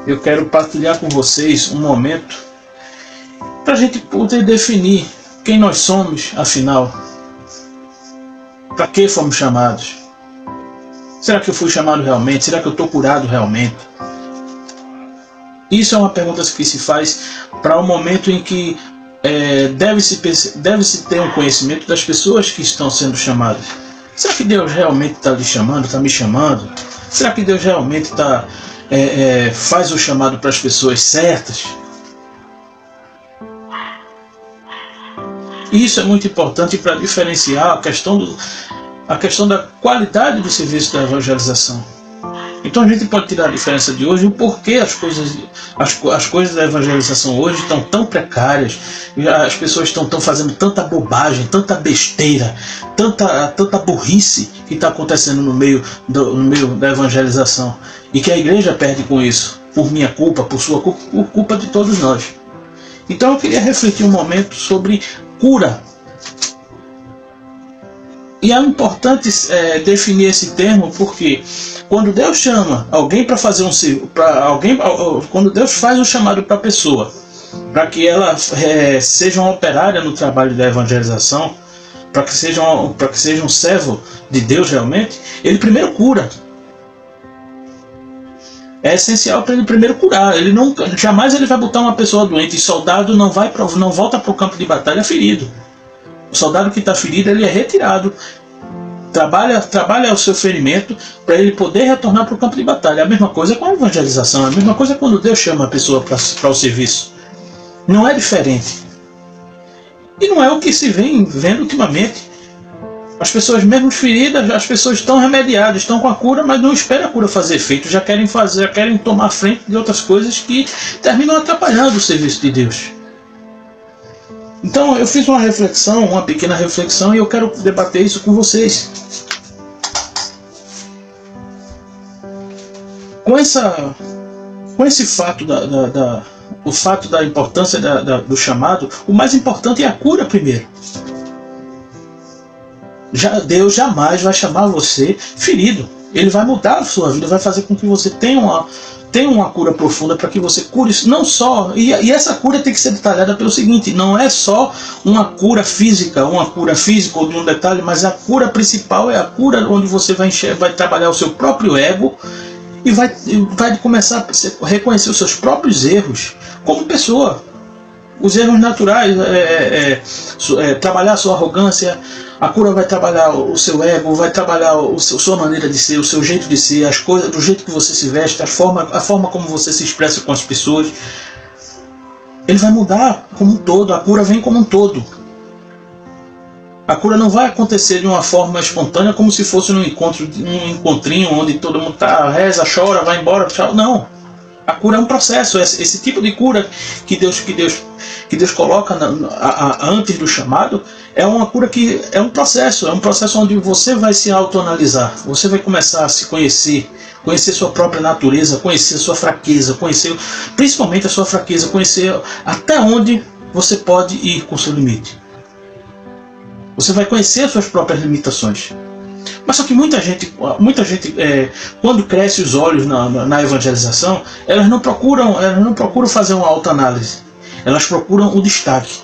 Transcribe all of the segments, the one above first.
eu quero partilhar com vocês um momento para a gente poder definir quem nós somos, afinal. Para que fomos chamados? Será que eu fui chamado realmente? Será que eu estou curado realmente? Isso é uma pergunta que se faz para um momento em que deve-se ter um conhecimento das pessoas que estão sendo chamadas. Será que Deus realmente está lhe chamando, está me chamando? Será que Deus realmente faz o chamado para as pessoas certas? Isso é muito importante para diferenciar a questão da qualidade do serviço da evangelização. Então a gente pode tirar a diferença de hoje, o porquê as coisas da evangelização hoje estão tão precárias, as pessoas estão fazendo tanta bobagem, tanta besteira, tanta burrice que está acontecendo no meio da evangelização, e que a igreja perde com isso, por minha culpa, por sua culpa, por culpa de todos nós. Então eu queria refletir um momento sobre cura. E é importante definir esse termo, porque quando Deus chama alguém para fazer quando Deus faz um chamado para a pessoa, para que ela seja uma operária no trabalho da evangelização, para que seja um servo de Deus realmente, Ele primeiro cura. É essencial para ele primeiro curar. Jamais ele vai botar uma pessoa doente, e soldado não volta para o campo de batalha ferido. O soldado que está ferido, ele é retirado, trabalha o seu ferimento para ele poder retornar para o campo de batalha. A mesma coisa com a evangelização, a mesma coisa quando Deus chama a pessoa para o serviço. Não é diferente. E não é o que se vem vendo ultimamente. As pessoas mesmo feridas, as pessoas estão remediadas, estão com a cura, mas não esperam a cura fazer efeito, já querem tomar frente de outras coisas que terminam atrapalhando o serviço de Deus. Então eu fiz uma pequena reflexão, e eu quero debater isso com vocês. Com esse fato o fato da importância do chamado, o mais importante é a cura primeiro. Deus jamais vai chamar você ferido. Ele vai mudar a sua vida, vai fazer com que você tenha uma cura profunda, para que você cure isso. Não só, e essa cura tem que ser detalhada pelo seguinte: não é só uma cura física ou de um detalhe, mas a cura principal é a cura onde você vai trabalhar o seu próprio ego e vai começar a reconhecer os seus próprios erros como pessoa. Os erros naturais, trabalhar a sua arrogância. A cura vai trabalhar o seu ego, vai trabalhar a sua maneira de ser, o seu jeito de ser, as coisas, do jeito que você se veste, a forma como você se expressa com as pessoas. Ele vai mudar como um todo, a cura vem como um todo. A cura não vai acontecer de uma forma espontânea, como se fosse num encontrinho onde todo mundo reza, chora, vai embora, tchau. Não. A cura é um processo. Esse tipo de cura que Deus coloca antes do chamado é uma cura que é um processo onde você vai se autoanalisar, você vai começar a se conhecer sua própria natureza, conhecer sua fraqueza, conhecer principalmente a sua fraqueza, conhecer até onde você pode ir com o seu limite. Você vai conhecer as suas próprias limitações. Mas só que muita gente quando cresce os olhos na evangelização, elas não procuram fazer uma autoanálise. Elas procuram o destaque.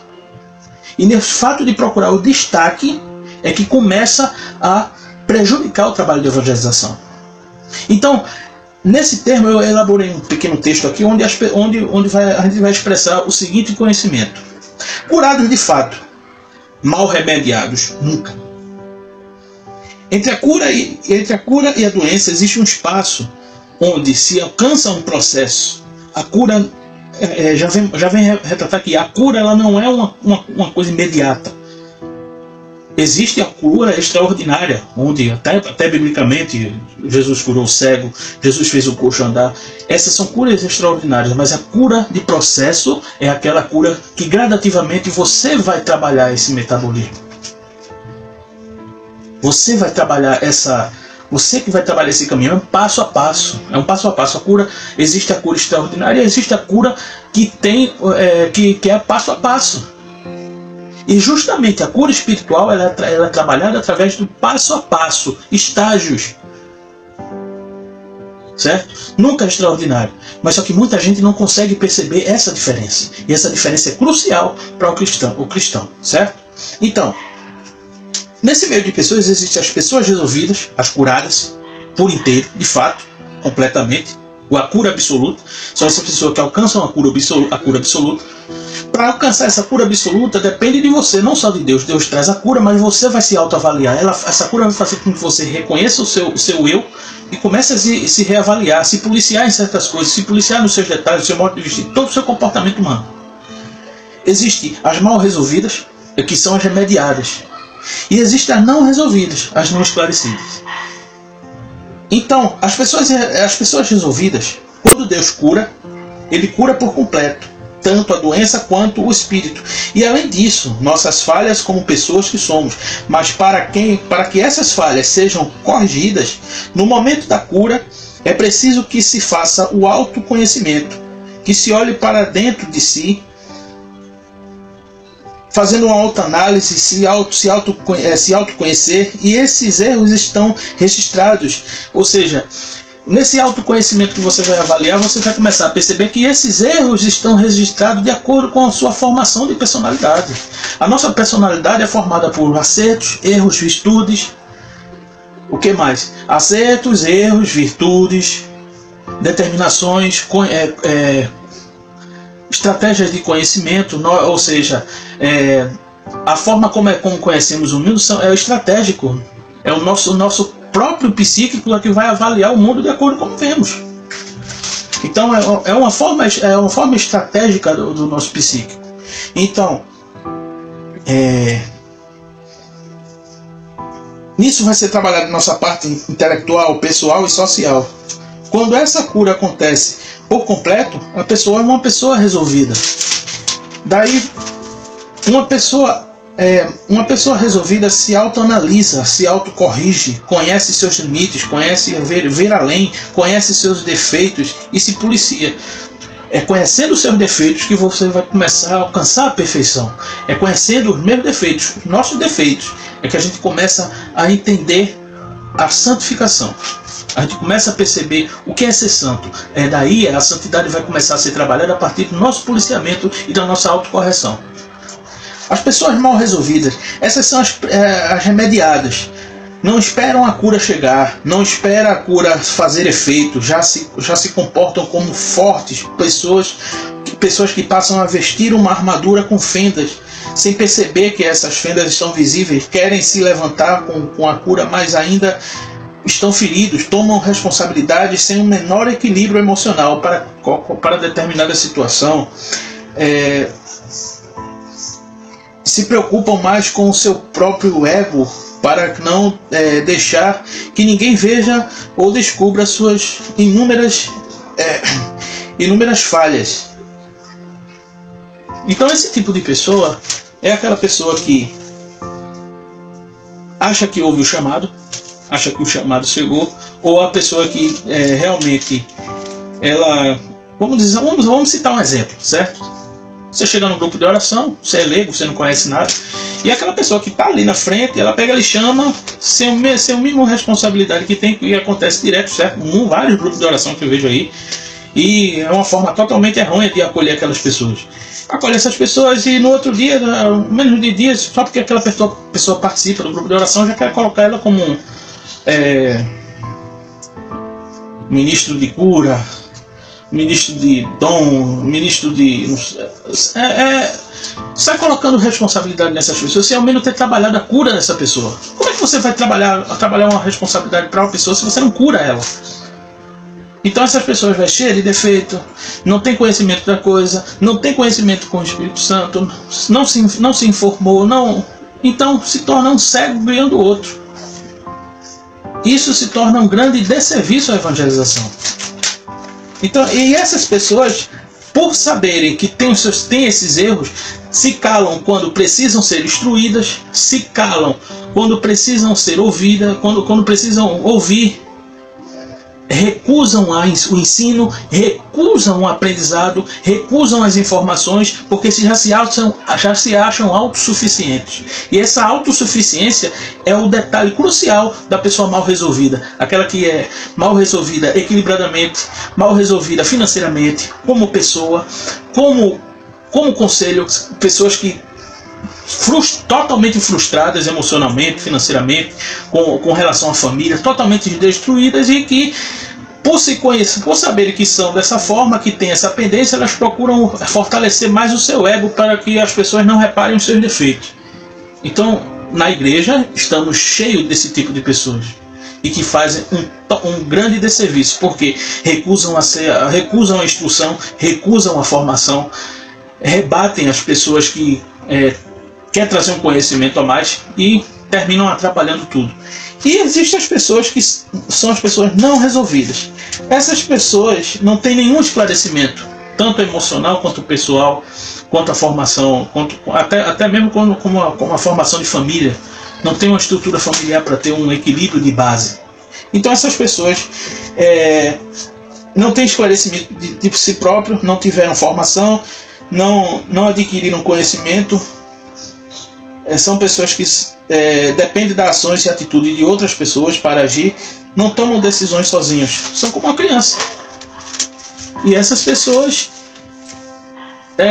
E nesse fato de procurar o destaque é que começa a prejudicar o trabalho de evangelização. Então, nesse termo eu elaborei um pequeno texto aqui onde a gente vai expressar o seguinte conhecimento: curados de fato, mal remediados nunca. Entre a cura e a doença existe um espaço onde se alcança um processo. A cura já vem retratar que a cura ela não é uma coisa imediata. Existe a cura extraordinária, onde até biblicamente Jesus curou o cego, Jesus fez o coxo andar. Essas são curas extraordinárias, mas a cura de processo é aquela cura que gradativamente você vai trabalhar esse metabolismo. Você vai trabalhar você que vai trabalhar esse caminho, é um passo a passo. A cura, existe a cura extraordinária, existe a cura que é passo a passo. E justamente a cura espiritual ela é trabalhada através do passo a passo, estágios. certo? Nunca é extraordinário. Mas só que muita gente não consegue perceber essa diferença. E essa diferença é crucial para o cristão, certo? Então, nesse meio de pessoas existem as pessoas resolvidas, as curadas, por inteiro, de fato, completamente, a cura absoluta. São essas pessoas que alcançam a cura absoluta. Para alcançar essa cura absoluta depende de você, não só de Deus. Deus traz a cura, mas você vai se autoavaliar. Essa cura vai fazer com que você reconheça o seu eu e comece a se reavaliar, se policiar em certas coisas, se policiar nos seus detalhes, no seu modo de vestir, todo o seu comportamento humano. Existem as mal resolvidas, que são as remediadas. E existem as não resolvidas, as não esclarecidas. Então, as pessoas resolvidas, quando Deus cura, Ele cura por completo, tanto a doença quanto o espírito. E além disso, nossas falhas como pessoas que somos. Mas para que essas falhas sejam corrigidas, no momento da cura, é preciso que se faça o autoconhecimento, que se olhe para dentro de si, fazendo uma autoanálise, se autoconhecer, e esses erros estão registrados. Ou seja, nesse autoconhecimento que você vai avaliar, você vai começar a perceber que esses erros estão registrados de acordo com a sua formação de personalidade. A nossa personalidade é formada por acertos, erros, virtudes. O que mais? Acertos, erros, virtudes, determinações, estratégias de conhecimento, ou seja, a forma como conhecemos o mundo é estratégico, é o nosso próprio psíquico que vai avaliar o mundo de acordo com como vemos. Então é uma forma estratégica do nosso psíquico. Então nisso vai ser trabalhada nossa parte intelectual, pessoal e social. Quando essa cura acontece por completo, a pessoa é uma pessoa resolvida. Daí, uma pessoa resolvida se autoanalisa, se autocorrige, conhece seus limites, conhece ver além, conhece seus defeitos e se policia. É conhecendo os seus defeitos que você vai começar a alcançar a perfeição. É conhecendo os meus defeitos, os nossos defeitos, é que a gente começa a entender a santificação. A gente começa a perceber o que é ser santo. Daí a santidade vai começar a ser trabalhada a partir do nosso policiamento e da nossa autocorreção. As pessoas mal resolvidas, essas são as remediadas. Não esperam a cura chegar, não esperam a cura fazer efeito, já se comportam como fortes, pessoas que passam a vestir uma armadura com fendas, sem perceber que essas fendas estão visíveis, querem se levantar com a cura, mas ainda estão feridos, tomam responsabilidade sem um menor equilíbrio emocional para determinada situação. Se preocupam mais com o seu próprio ego para não deixar que ninguém veja ou descubra suas inúmeras falhas. Então esse tipo de pessoa é aquela pessoa que acha que houve o chamado, acha que o chamado chegou, ou a pessoa que realmente ela, vamos citar um exemplo, certo? Você chega num grupo de oração, você é leigo, você não conhece nada, e aquela pessoa que está ali na frente, ela pega e chama sem a mínima responsabilidade que tem, e acontece direto, certo? Vários grupos de oração que eu vejo aí, e é uma forma totalmente errônea de acolher aquelas pessoas. Acolher essas pessoas e no outro dia, menos de dias, só porque aquela pessoa participa do grupo de oração, já quer colocar ela como ministro de cura, ministro de dom, ministro de... Sai colocando responsabilidade nessas pessoas sem ao menos ter trabalhado a cura dessa pessoa. Como é que você vai trabalhar uma responsabilidade para uma pessoa se você não cura ela? Então essas pessoas vão cheias de defeito, não tem conhecimento da coisa, não tem conhecimento com o Espírito Santo, não se informou, então se torna um cego ganhando o outro. Isso se torna um grande desserviço à evangelização. Então, e essas pessoas, por saberem que tem esses erros, se calam quando precisam ser instruídas, se calam quando precisam ser ouvidas, quando precisam ouvir recusam o ensino, recusam o aprendizado, recusam as informações, porque já se acham autossuficientes. E essa autossuficiência é o detalhe crucial da pessoa mal resolvida. Aquela que é mal resolvida equilibradamente, mal resolvida financeiramente, como pessoa, como conselho, pessoas que totalmente frustradas emocionalmente, financeiramente, com relação à família, totalmente destruídas, e que por saberem que são dessa forma, que tem essa pendência, elas procuram fortalecer mais o seu ego para que as pessoas não reparem os seus defeitos. Então, na igreja estamos cheios desse tipo de pessoas, e que fazem um grande desserviço, porque recusam a instrução, recusam a formação, rebatem as pessoas que quer trazer um conhecimento a mais e terminam atrapalhando tudo. E existem as pessoas que são as pessoas não resolvidas. Essas pessoas não têm nenhum esclarecimento, tanto emocional quanto pessoal, quanto a formação, até mesmo como a formação de família. Não tem uma estrutura familiar para ter um equilíbrio de base. Então essas pessoas não têm esclarecimento de si próprio, não tiveram formação, não adquiriram conhecimento. São pessoas que dependem das ações e atitudes de outras pessoas para agir, não tomam decisões sozinhos, são como uma criança. E essas pessoas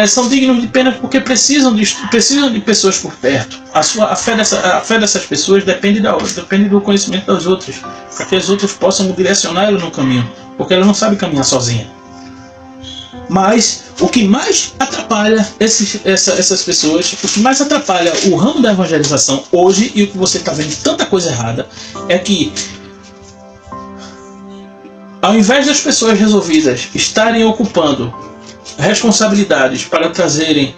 são dignos de pena porque precisam de pessoas por perto. A fé dessas pessoas depende do conhecimento das outras, para que as outras possam direcionar elas no caminho, porque elas não sabem caminhar sozinhas. Mas o que mais atrapalha essas pessoas, o que mais atrapalha o ramo da evangelização hoje, e o que você está vendo tanta coisa errada, é que ao invés das pessoas resolvidas estarem ocupando responsabilidades para trazerem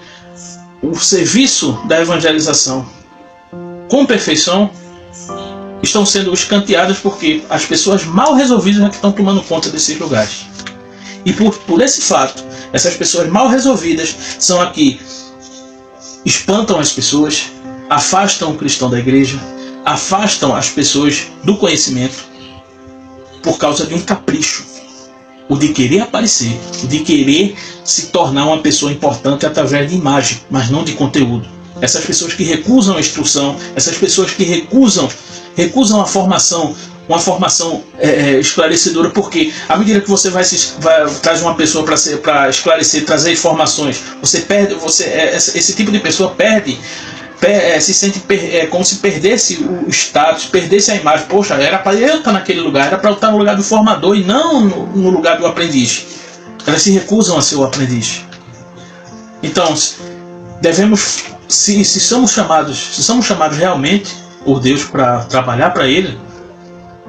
o serviço da evangelização com perfeição, estão sendo escanteadas porque as pessoas mal resolvidas é que estão tomando conta desses lugares. E por esse fato, essas pessoas mal resolvidas são as que espantam as pessoas, afastam o cristão da igreja, afastam as pessoas do conhecimento por causa de um capricho, o de querer aparecer, o de querer se tornar uma pessoa importante através de imagem, mas não de conteúdo. Essas pessoas que recusam a instrução, essas pessoas que recusam a formação, uma formação esclarecedora, porque à medida que você vai trazer uma pessoa para esclarecer, trazer informações, esse tipo de pessoa se sente como se perdesse o status, perdesse a imagem. Poxa, era para eu estar naquele lugar, era para eu estar no lugar do formador e não no lugar do aprendiz. Elas se recusam a ser o aprendiz. Então, se somos chamados realmente por Deus para trabalhar para Ele,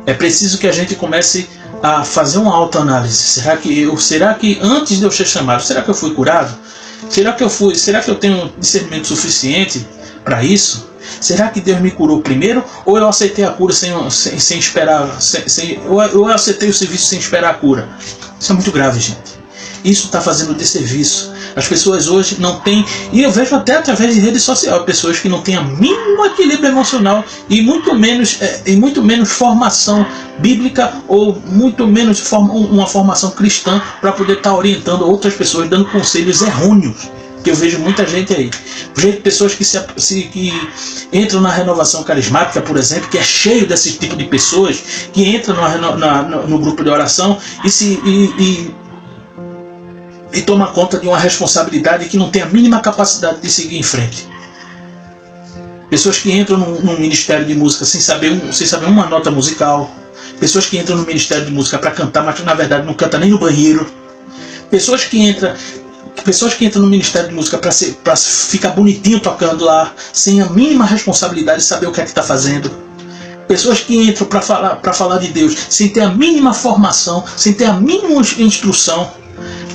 é preciso que a gente comece a fazer uma autoanálise. Será que antes de eu ser chamado, será que eu fui curado? Será que eu tenho discernimento suficiente para isso? Será que Deus me curou primeiro? Ou eu aceitei a cura sem esperar? Ou eu aceitei o serviço sem esperar a cura? Isso é muito grave, gente. Isso está fazendo desserviço. As pessoas hoje não têm, e eu vejo até através de rede social, pessoas que não têm o mínimo equilíbrio emocional e muito menos formação bíblica, ou muito menos uma formação cristã para poder estar orientando outras pessoas, dando conselhos errôneos. Que eu vejo muita gente aí. Pessoas que entram na renovação carismática, por exemplo, que é cheio desse tipo de pessoas, que entram no grupo de oração e toma conta de uma responsabilidade que não tem a mínima capacidade de seguir em frente. Pessoas que entram num ministério de música sem saber uma nota musical. Pessoas que entram no ministério de música para cantar, mas na verdade não canta nem no banheiro. Pessoas que entram no ministério de música para ficar bonitinho tocando lá, sem a mínima responsabilidade de saber o que é que está fazendo. Pessoas que entram para falar de Deus sem ter a mínima formação, sem ter a mínima instrução.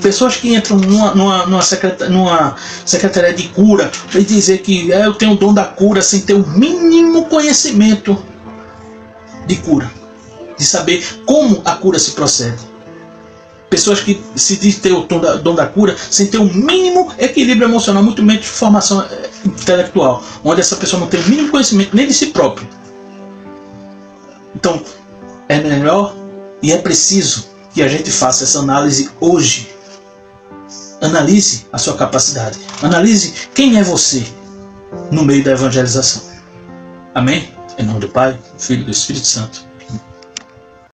Pessoas que entram numa secretaria de cura e dizer que eu tenho o dom da cura sem ter o mínimo conhecimento de cura, de saber como a cura se procede. Pessoas que se diz ter o dom da cura sem ter o mínimo equilíbrio emocional, muito menos formação intelectual, onde essa pessoa não tem o mínimo conhecimento nem de si próprio. Então, é melhor E é preciso que a gente faça essa análise hoje. Analise a sua capacidade. Analise quem é você no meio da evangelização. Amém? Em nome do Pai, do Filho e do Espírito Santo.